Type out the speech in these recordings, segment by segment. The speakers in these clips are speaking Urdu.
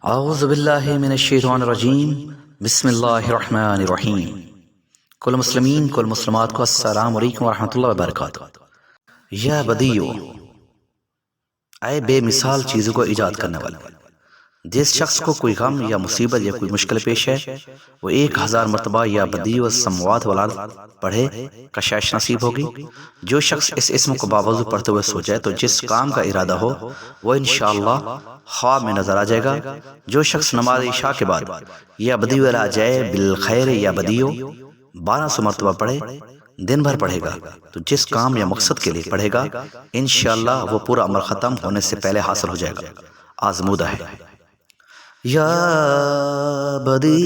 اعوذ باللہ من الشیطان الرجیم بسم اللہ الرحمن الرحیم۔ کل مسلمین کل مسلمات کو السلام علیکم ورحمۃ اللہ وبرکاتہ۔ یا بدیو، اے بے مثال چیزوں کو ایجاد کرنے والا، جس شخص کو کوئی غم یا مصیبت یا کوئی مشکل پیش ہے وہ 1000 مرتبہ یا بدیع السماوات والارض پڑھے، کشش نصیب ہوگی۔ جو شخص اس اسم کو باوضو پڑھتے ہوئے سو جائے تو جس کام کا ارادہ ہو وہ انشاءاللہ خواب میں نظر آ جائے گا۔ جو شخص نماز عشاء کے بعد یا بدیع آ جائے بالخیر یا بدیع 1200 مرتبہ پڑھے، دن بھر پڑھے گا تو جس کام یا مقصد کے لیے پڑھے گا انشاءاللہ وہ پورا عمل ختم ہونے سے پہلے حاصل ہو جائے گا۔ آزمودہ ہے۔ یا بدیع،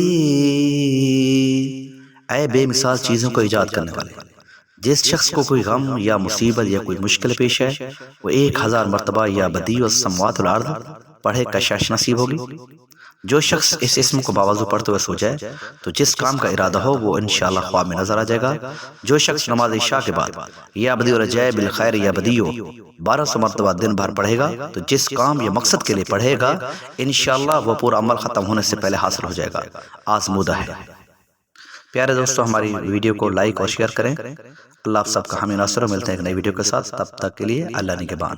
اے بے مثال چیزوں کو ایجاد کرنے والے، جس شخص کو کوئی غم یا مصیبت یا کوئی مشکل پیش ہے وہ 1000 مرتبہ یا بدیع السماوات والارض پڑھے، کشش نصیب ہوگی۔ جو شخص اس اسم کو باوضو پڑھتے ہوئے سو جائے تو جس کام کا ارادہ ہو وہ انشاءاللہ خواب میں نظر آ جائے گا۔ جو شخص نماز عشاء کے بعد یا بدیع الرجاء بالخیر یا بدیع 1200 مرتبہ دن بھر پڑھے گا تو جس کام یا مقصد کے لیے پڑھے گا انشاءاللہ وہ پورا عمل ختم ہونے سے پہلے حاصل ہو جائے گا۔ آزمودہ ہے۔ پیارے دوستو، ہماری ویڈیو کو لائک اور شیئر کریں۔ اللہ آپ سب کا حامی ناصر، ملتے ہیں ایک نئی ویڈیو کے ساتھ، تب تک کے لیے اللہ نگہبان۔